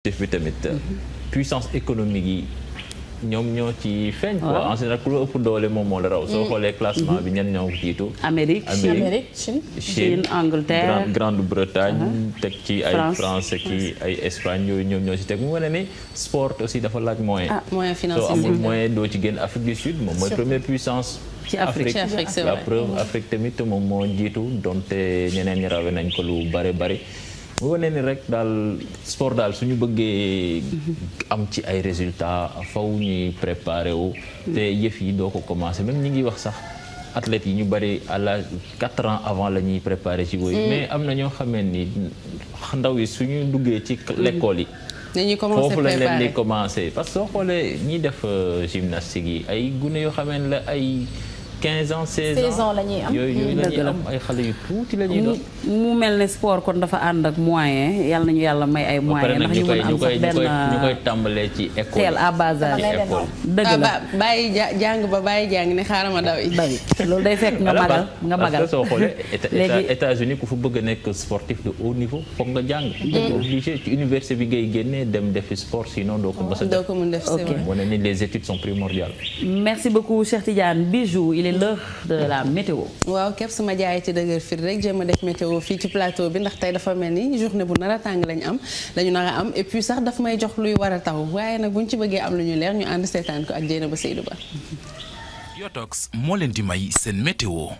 bi tamit puissance économique yi ñoom ñoo ci feeñ quoi en général ku la ëpp doole moom moo la raw soo xoolee classement bi ñenn ñoo ko jiitu Amérique Chine Angleterre Grande-Bretagne teg ci ay France ki ay Espagne yooyu ñoom ñoo ci teg mu wane ni sport aussi dafa laaj moyen financier soo amul moyen doo ci génn Afrique du Sud moom mooy première puissance ci Afrique c'est la vrai. preuve Afrique tamit moom moo jiitu donte ñeneen ñi rawe nañ ko lu bare bari mu wane ni rek daal sport daal suñu bëggee am ci ay résultats faw ñuy préparer wu te yëf yi doo ko commencer même ñi ngi wax sax athlètes yi ñu bari à l'âge 4 ans avant la ñuy préparer ci woyu mais am na ñoo xamee ni ndaw yi suñu duggee ci l'école yi dañuy commencer foofu la leen préparer di commencer parce que soo xoolee ñiy def gymnastique yi ay gune yoo xamee ne la ay 15 ans 16 ans la ñuy am yooyu la ñuy am ay xale yu tuuti la ñuy doon. mu mel ne sport kon dafa ànd ak moyen yàlla nañu yàlla may ay moyens ndax ñu mën a am sax benn ñu koy tàmbalee ci école teel à bas âge ci école. dëgg la bàyyi jàng ba bàyyi jàng ne xaaral ma daw yi. loolu day fekk nga magal nga magal. parce que soo xoolee léegi États-Unis ku fa bëgg a nekk sportif de haut niveau foog nga jàng. obligé ci université bi ngay génnee dem defi sport sinon doo ko mës a def. doo ko mën def c'est vrai. wane ni les études sont primordiales. merci beaucoup Cheikh Tidiane Bijou il est l'heure de la météo. waaw képp sama jaay ci dëgër fir rek jéem a def météo fii ci plateau bi ndax tey dafa mel ni journée bu nar a tàng lañu nar a am et puis sax daf may jox luy war a taw waaye nag buñ ci bëggee am lu ñu leer ñu ànd seetaan ko ak Dieynaba Seydou Ba. Yotox moo leen di may seen météo.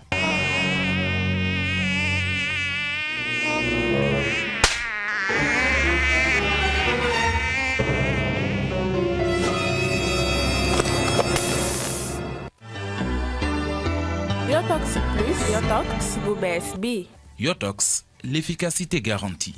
Yotox plus Yotox bu bees bi. Yotox, l'efficacité garantie.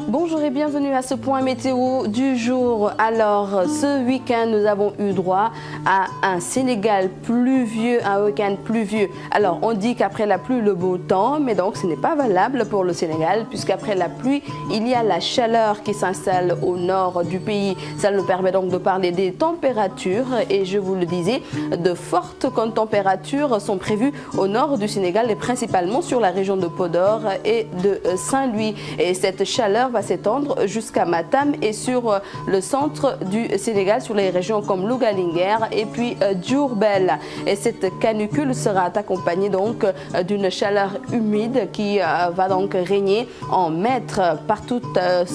Bonjour et bienvenue à ce point météo du jour. Alors, ce week-end, nous avons eu droit à un Sénégal pluvieux, un week-end pluvieux. Alors, on dit qu'après la pluie, le beau temps, mais donc ce n'est pas valable pour le Sénégal, puisqu'après la pluie, il y a la chaleur qui s'installe au nord du pays. Ça nous permet donc de parler des températures, et je vous le disais, de fortes températures sont prévues au nord du Sénégal, et principalement sur la région de Podor et de Saint-Louis. Et cette chaleur va s'étendre jusqu'à Matam et sur le centre du Sénégal, sur les régions comme Louga, Linguère et puis Diourbel. Et cette canicule sera accompagnée donc d'une chaleur humide qui va donc régner en maître partout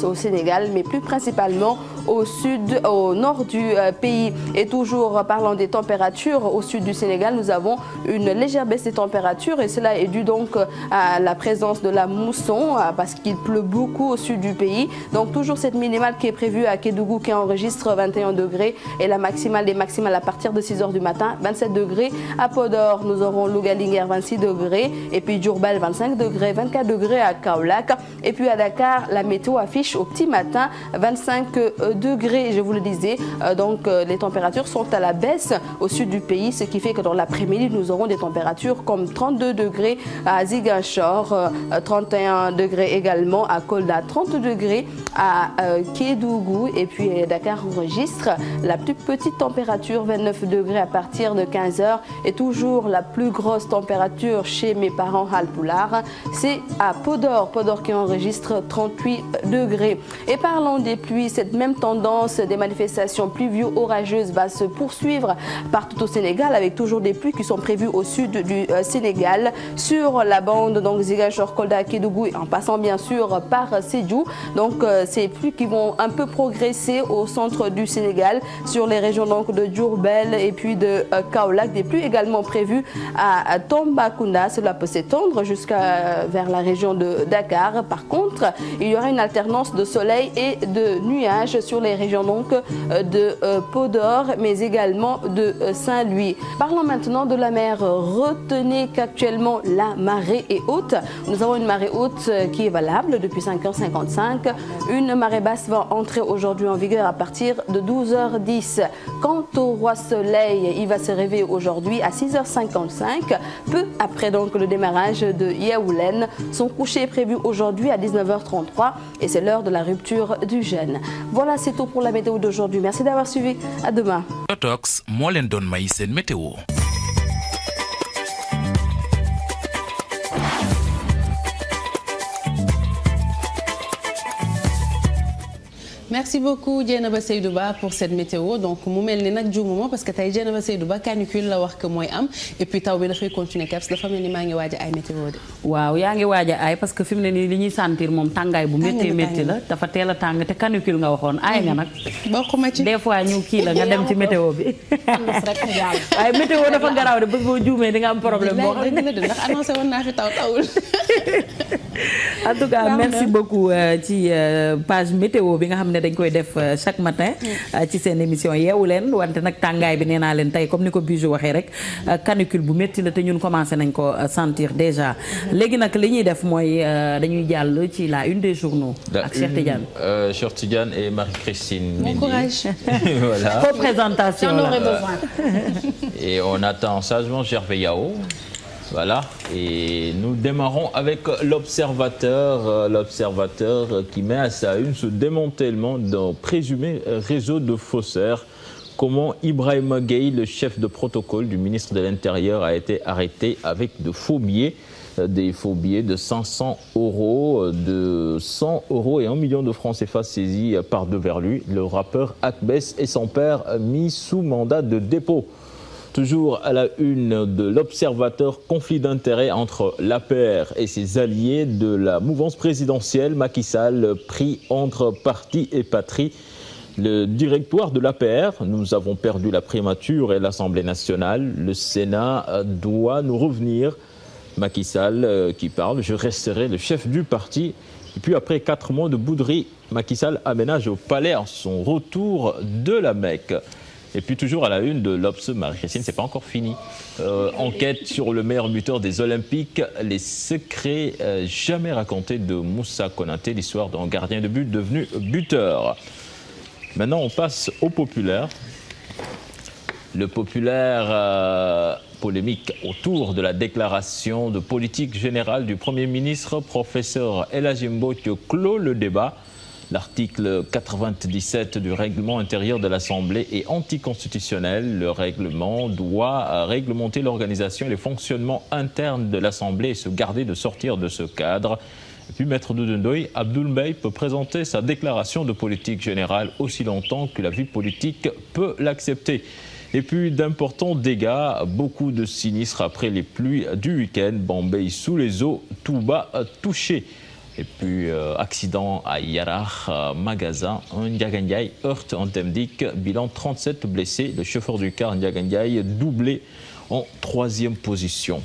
au Sénégal, mais plus principalement au sud, au nord du pays. Et toujours parlant des températures, au sud du Sénégal, nous avons une légère baisse des températures, et cela est dû donc à la présence de la mousson, parce qu'il pleut beaucoup au sud du pays. Donc toujours cette minimale qui est prévue à Kédougou qui enregistre 21 degrés, et la maximale des maximales à partir de 6 heures du matin, 27 degrés. À Podor, nous aurons Louga-Linguère 26 degrés, et puis Diourbel 25 degrés, 24 degrés à Kaolack. Et puis à Dakar, la météo affiche au petit matin 25 degrés, je vous le disais. Donc les températures sont à la baisse au sud du pays, ce qui fait que dans l'après-midi, nous aurons des températures comme 32 degrés à Ziguinchor, 31 degrés également à Kolda, 30 degrés à Kédougou, et puis Dakar enregistre la plus petite température, 29 degrés à partir de 15 heures, et toujours la plus grosse température chez mes parents Halpulaar, c'est à Podor qui enregistre 38 degrés. Et parlons des pluies, cette même tendance des manifestations pluvio-orageuses va se poursuivre partout au Sénégal, avec toujours des pluies qui sont prévues au sud du Sénégal, sur la bande donc Ziguinchor, Kolda, Kédougou, en passant bien sûr par Sédhiou. Donc ces pluies qui vont un peu progresser au centre du Sénégal, sur les régions donc de Diourbel et puis de Kaolack. Des pluies également prévues à Tambacounda. Cela peut s'étendre jusqu'à vers la région de Dakar. Par contre, il y aura une alternance de soleil et de nuages sur les régions donc de Podor, mais également de Saint-Louis. Parlons maintenant de la mer. Retenez qu'actuellement la marée est haute. Nous avons une marée haute qui est valable depuis 5h55. Une marée basse va entrer aujourd'hui en vigueur à partir de 12h10. Quant au roi soleil, il va se réveiller aujourd'hui à 6h55, peu après donc le démarrage de Yaoulen. Son coucher est prévu aujourd'hui à 19h33, et c'est l'heure de la rupture du jeûne. Voilà, c'est tout pour la météo d'aujourd'hui. Merci d'avoir suivi. À demain. Yotox moo leen doon may seen météo. Merci. merci beaucoup Dieynaba Seydou Ba pour cette météo donc mu mel ni nag juumuma parce que tey Dieynaba Seydou Ba canicule la wax que mooy am et puis taw bi dafay continuer Kebs dafa mel ni maa ngi waaj a ay météo de. waaw yaa ngi waaj a ay parce que fi mu ne nii li ñuy sentir moom tàngaay bu métti la dafa teel a tàng te canicule nga waxoon ay nga nag. bokkuma ci des fois ñu kii la nga dem ci météo bi. waaye météo dafa garaaw de bés boo juumee di nga am problème boo xam ne ndax annoncé woon naa fi tawul. en tout cas merci beaucoup ci page météo bi nga xam ne dañ koy def chaque matin ci seen émission yeewu leen wante nag tàngaay bi nee naa leen tey comme ni ko Bijou waxee rek canicule bu métti la te ñun commencé nañ ko sentir déjà léegi nag li ñuy def mooy dañuy jàll ci la une des journaux ak Cheikh Tidiane. Cheikh Tidiane et Marie-Christine Bon courage. Voilà. Co-présentation J'en aurais besoin. Et on attend sagement Gervais Yao. Voilà, et nous démarrons avec l'Observateur qui met à sa une ce démantèlement d'un présumé réseau de faussaires. Comment Ibrahima Gueye, le chef de protocole du ministre de l'Intérieur, a été arrêté avec de faux billets, des faux billets de 500 €, de 100 € et 1 million de francs CFA saisis par devers lui. Le rappeur Akbess et son père mis sous mandat de dépôt. Toujours à la une de l'Observateur, conflit d'intérêts entre l'APR et ses alliés de la mouvance présidentielle. Macky Sall pris entre parti et patrie. Le directoire de l'APR, nous avons perdu la primature et l'Assemblée nationale. Le Sénat doit nous revenir. Macky Sall qui parle, je resterai le chef du parti. Et puis après 4 mois de bouderie, Macky Sall aménage au palais en son retour de la Mecque. Et puis toujours à la une de l'Obs, Marie-Christine, c'est pas encore fini. Enquête sur le meilleur buteur des Olympiques, les secrets jamais racontés de Moussa Konaté, l'histoire d'un gardien de but devenu buteur. Maintenant, on passe au populaire. Le populaire polémique autour de la déclaration de politique générale du Premier ministre, professeur El Hadji Mbodj, clôt le débat. L'article 97 du règlement intérieur de l'Assemblée est anticonstitutionnel. Le règlement doit réglementer l'organisation et le fonctionnement interne de l'Assemblée et se garder de sortir de ce cadre. Et puis Maître Doudou Ndoye, Abdoul Mbaye peut présenter sa déclaration de politique générale aussi longtemps que la vie politique peut l'accepter. Et puis d'importants dégâts, beaucoup de sinistres après les pluies du week-end. Bombay sous les eaux, Touba touché. Et puis, accident à Yarach, magasin, un Ndiaga Ndiaye heurte un Temdik, bilan 37 blessés. Le chauffeur du car Ndiaga Ndiaye doublé en 3e position.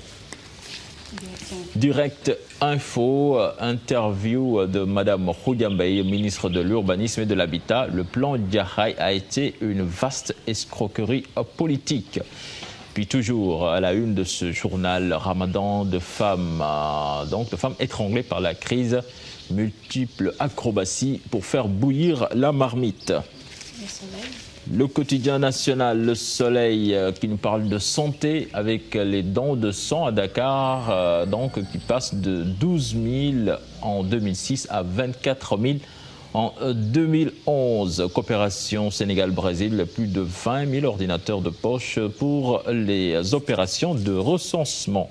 Direct Info, interview de Madame Khoudiambaye, ministre de l'Urbanisme et de l'Habitat. Le plan Diakhaï a été une vaste escroquerie politique. Puis toujours à la une de ce journal, Ramadan de femmes, de femmes étranglées par la crise, multiples acrobaties pour faire bouillir la marmite. Le quotidien national, Le Soleil, qui nous parle de santé avec les dons de sang à Dakar, qui passent de 12 000 en 2006 à 24 000 en 2011. Coopération Sénégal-Brésil, plus de 20 000 ordinateurs de poche pour les opérations de recensement.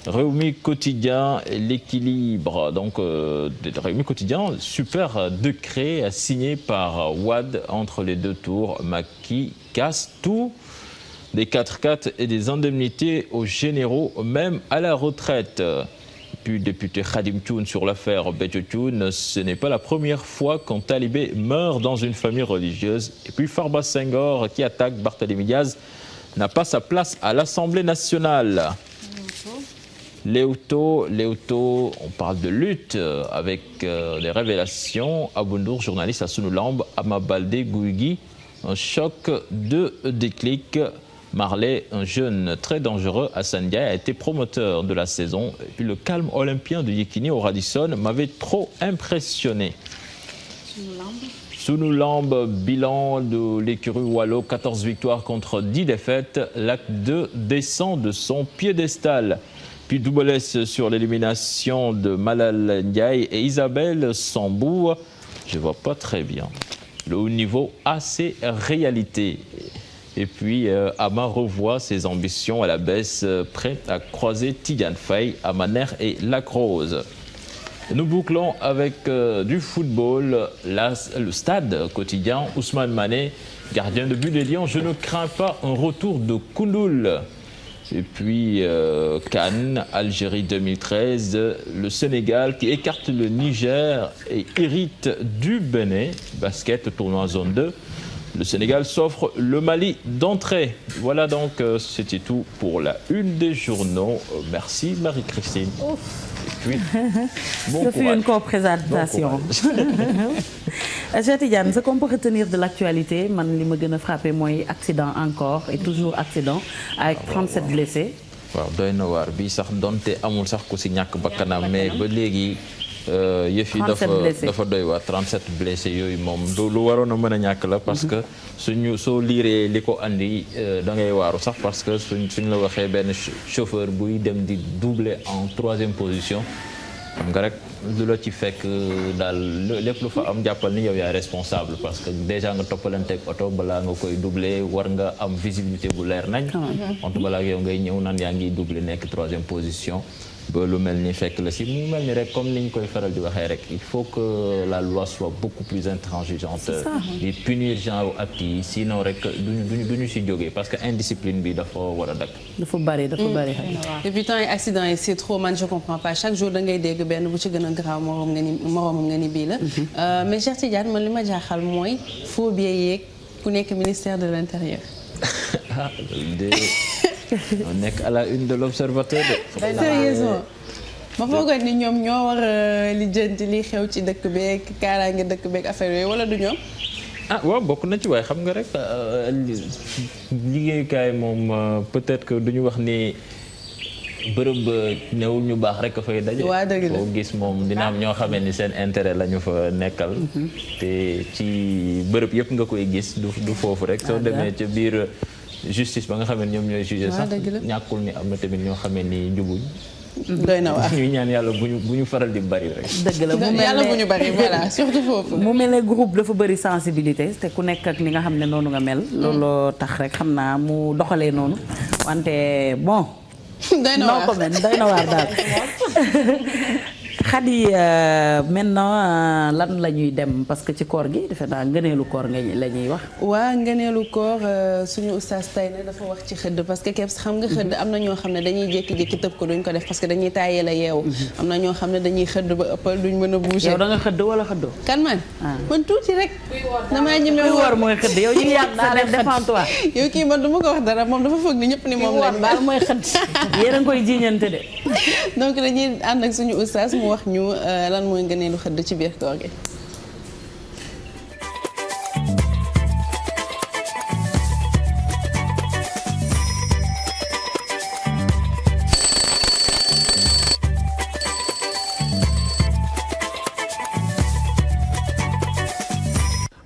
Rewmi Quotidien, l'équilibre, Rewmi Quotidien, super décret signé par Wade entre les deux tours. Macky casse tout, des 4x4 et des indemnités aux généraux, même à la retraite. Puis député Khadim Thioune sur l'affaire Béthio Thioune, ce n'est pas la première fois qu'un talibé meurt dans une famille religieuse. Et puis Farba Senghor qui attaque Barthélémy Diaz n'a pas sa place à l'Assemblée nationale. Léoto, on parle de lutte avec des révélations. Aboundour, journaliste à Sunulamb, Ama Baldé, Guigui, un choc de déclic. Marley, un jeune très dangereux, Hassan Ndiaye, a été promoteur de la saison. Et puis le calme olympien de Yekini au Radisson m'avait trop impressionné. Sunulamb, bilan de l'écurie Wallo, 14 victoires contre 10 défaites. L'acte 2 descend de son piédestal. Puis double S sur l'élimination de Malal Ndiaye et Isabelle Sambou. Je ne vois pas très bien. Le haut niveau a ses réalités. Et puis Ama revoit ses ambitions à la baisse, prêt à croiser Tidiane Faye, Amaner et Lacrose. Nous bouclons avec du football. Le stade quotidien, Ousmane Mané, gardien de but des Lions. Je ne crains pas un retour de Koundoul. Et puis Cannes, Algérie 2013, le Sénégal qui écarte le Niger et hérite du Bénin. Basket, tournoi zone 2. Le Sénégal s'offre le Mali d'entrée. Voilà donc, c'était tout pour la une des journaux. Merci Marie-Christine. Et puis, bon courage. Ça fait une co-présentation. Cheikh Tidiane, ce qu'on peut retenir de l'actualité, man li ma gën a frappé mooy accident encore et toujours accident avec 37 blessés. waaw doy na waar bi sax donte amul sax ku si ñàkk bakkanam mais ba léegi yëf yi dafa doy waar 37 blessés yooyu moom lu waroon a mën a ñàkk la parce que soo liiree li ko andi da ngay waaru sax parce que suñ la waxee benn chauffeur buy dem di doubler en 3e position xam nga rek lu la ci fekk daal lépp lu fa am jàppal ni yow yaay responsable parce que déjà nga toppalanteeg oto balaa nga koy doubler war nga am visibilité bu leer nañ ontu balaa yow ngay ñëw naan yaa ngi doubler nekk 3e position ba lu mel ni fekk la si mu mel ni rek comme ni ñu koy faral di waxee rek il faut que la loi soit beaucoup plus intransigeante di punir genre actes yi sinon rek duñu si jógee parce que indiscipline bi dafa war a dakk dafa bari et puis temps yi accident yi c'est trop man je comprends pas chaque jour da ngay dégg benn bu ci gën a grave moroomam nga ni bii la mais Cheikh Tidiane man li ma jaaxal mooy phobie yeeg ku nekk ministère de l'intérieur on nekk à la une de l'observateur de. sérieusement ma foogoon ni ñoom ñoo war a lijjanti li xew ci dëkk beeg kaaraange dëkk beeg affaire yooyu wala du ñoom. waaw bokk na ci waaye xam nga rek liggéeyukaay moom peut-être que duñu wax ni bërëb newul ñu baax rek a fay daje. waa dëgg la boo gis moom dina am ñoo xamee ni seen intérêt la ñu fa nekkal. te ci bërëb yëpp nga koy gis du foofu rek. soo demee ca biir. justice ba nga xam ne ñoom ñooy jugé sax ñàkkul ni am na tamit ñoo xam ne ni njubuñ doy na waar ñuy ñaan yàlla bu ñu faral di bari rek. dëgg la mu mel ne yàlla bu ñu bari voilà surtout foofu. mu mel ne groupe dafa bëri sensibilité te ku nekk ak li nga xam ne noonu nga mel. looloo tax rek xam naa mu doxalee noonu wante bon. doy na waar non comment doy na waar daal. Khady maintenant lan la ñuy dem parce que ci koor gi defe naa ngëneelu koor la ñuy wax. waa ngëneelu koor suñu oustaz tey ne dafa wax ci xëdd parce que képp xam nga xëdd am na ñoo xam ne dañuy jékki-jékki tëb ko duñ ko def parce que dañuy taayee la yeewu. am na ñoo xam ne dañuy xëdd ba ëppal duñ mën a bouger. yow da nga xëdd wala xëddoo. kan man. man tuuti rek. damaa ñeme woor mooy xëdd yow ñu yàq sa def défends-toi. yow kii man du ma ko wax dara moom dafa foog ni ñëpp ni moom lañ daal mooy xëdd. yéen a ngi koy jiiñante de. donc dañuy ànd ak suñu oustaz mu wax ñu lan mooy ngëneelu xëdd ci biir koor gi.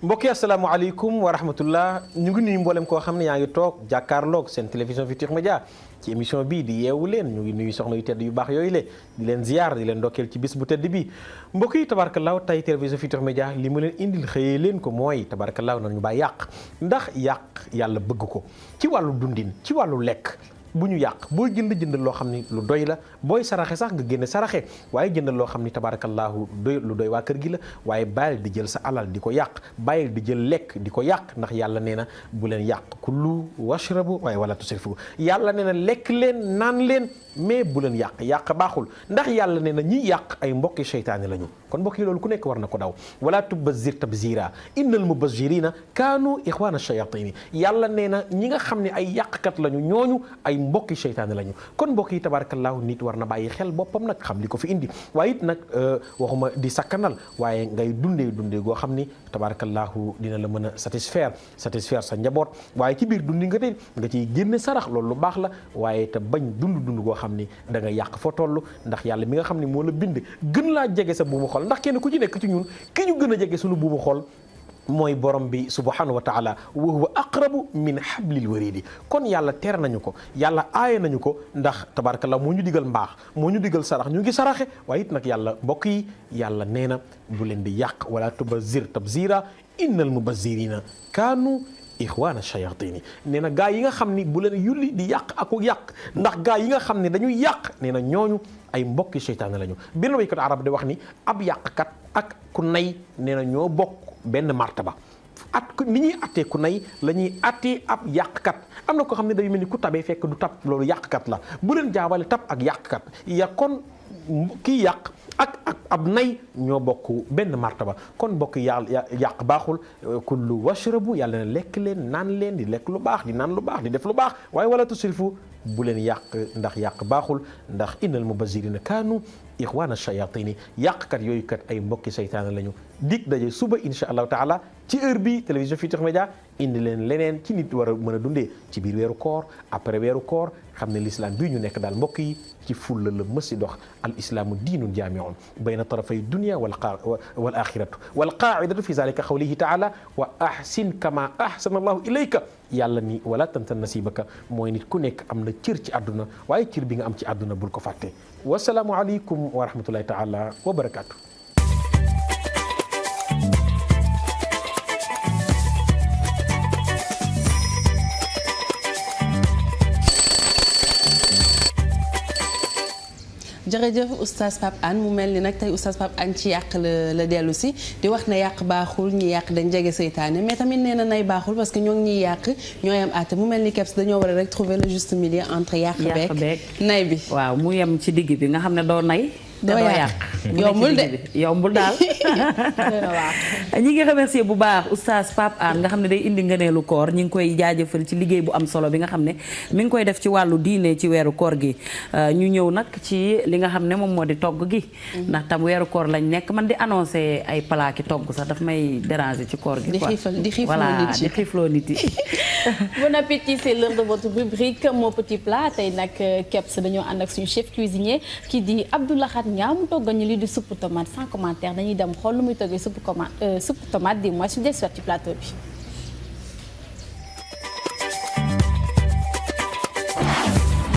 mbokk yi asalaamaaleykum wa rahmatullah ñu ngi nuyu mboolem koo xam ne yaa ngi toog jàkkaarloog seen télévision Futurs Médias ci émission bii di yeewu leen ñu ngi nuyu soxna yu tedd yu baax yooyu le di leen ziar di leen ndokkeel ci bis bu tedd bi mbokk yi tabarkalaaw tey télévision Futurs Médias li ma leen indil xëyee leen ko mooy tabarkalaaw nañu bàyyi yàq ndax yàq yàlla bëgg ko ci wàllu dundin ci wàllu lekk bu ñu yàq booy jënd loo xam ni lu doy la booy saraxe sax nga génne saraxe waaye jëndal loo xam ni tabaarakallaahu doy lu doy waa kër gi la waaye bàyyil di jël sa alal di ko yàq bàyyil di jël lekk di ko yàq ndax yàlla nee na bu leen yàq kullu washrabu waaye wala tusrifu yàlla nee na lekk leen naan leen mais bu leen yàq baaxul ndax yàlla nee na ñiy yàq ay mbokki seytaane lañu kon mbokk yi loolu ku nekk war na ko daw wala tubazzir tabzira innal mubazzirina kaanu ixwaana shayatini yàlla nee na ñi nga xam ne ay yàqkat lañu ñooñu ay mbokki seytaane lañu kon mbokk yi tabarakallahu nit war na bàyyi xel boppam nag xam li ko fi indi waaye it nag waxuma di sakkanal waaye ngay dundee goo xam ni tabarakallahu dina la mën a satisfaire sa njaboot waaye ci biir dundi nga tey nga ciy génne sarax loolu lu baax la waaye te bañ dund goo xam ni da nga yàq foo toll ndax yàlla mi nga xam ni moo la bind gën laa jege sa buumu xol ndax kenn ku ci nekk ci ñun ki ñu gën a jege suñu buumu xol mooy borom bi subhanahu wa taala wa huwa aqrabu min hablil waridi kon yàlla tere nañu ko yàlla aaye nañu ko ndax tabarakallah moo ñu digal mbaax moo ñu digal sarax ñu ngi saraxe waaye it nag yàlla mbokk yi yàlla nee na bu leen di yàq wala tubazir tabzira innal mubazzirina kaanu ixwaana shayatini nee na gaa yi nga xam ni bu leen yulli di yàq ak yàq ndax gaa yi nga xam ne dañuy yàq nee na ñooñu ay mbokki seytaane lañu. benn waykat arab di wax ni ab yàqkat ak ku nay nee na ñoo bokk benn martaba. ni ñuy attee ku nay la ñuy attee ab yàqkat am na ko xam ne day mel ni ku tabee fekk du tab loolu yàqkat la bu leen jaawale tab ak yàqkat kon kii yàq ak ab nay ñoo bokk benn martaba kon bokk yàq baaxul kullu washrabu yàlla ne lekk leen naan leen di lekk lu baax di naan lu baax di def lu baax waaye wala tusrifu bu leen yàq ndax yàq baaxul ndax innal mubazzirina kaanu ixwaana shayatini yàqkat yooyu kat ay mbokki seytaane lañu dig daje suba insha allahu taala ci heure bi télévision Futurs Médias indi leen leneen ci nit war a mën a dundee ci biir weeru koor après weeru koor xam ne l'islam bii ñu nekk daal mbokk yi ci fulla la mësi dox al islaamu diinun jaamiun bayna tarafay dunia wal axiratu wal qaaidatu fi zalika qawlihi taala wa ahsin kama ahsana allahu ilayka yàlla ni wala tansa nasibaka mooy nit ku nekk am na cër ci àdduna waaye cër bi nga am ci àdduna bul ko fàtte wasalaamu aleykum wa rahmatullahi taala wa barakaatu. jërëjëf oustaz Pape Hann mu mel ni nag tey oustaz Pape Hann ci yàq la dellu si di wax ne yàq baaxul ñi yàq dañ jege seytaane mais tamit nee na nay baaxul parce que ñoo ngi ñuy yàq ñoo yem àtte mu mel ni keps dañoo war a rek trouver le juste milieu entre yàq beek nay bi waaw mu yem ci digg bi nga xam ne doo nay doo yàq yombul de yombul daal ñi ngi remercier bu baax oustaz Pape Hann nga xam ne day indi ngëneelu koor ñi ngi koy jaajëfal ci liggéey bu am solo bi nga xam ne mi ngi koy def ci wàllu diine ci weeru koor gi ñu ñëw nag ci li nga xam ne moom moo di togg gi ndax tam weeru koor lañ nekk man di annoncé ay plat ki togg sax daf may déranger ci koor gi di xiifloo nit yi bon appétit, c'est l'heure de votre rubrique Mon Petit Plat tey nag Kebs dañoo ànd ak suñu chef cuisinier qui dit Abdoulahat Niang mu toggal ñu lii di suppu tomate sans commentaire dañuy dem xool lu muy toggee suppu tomate di moi su des ci plateau bi.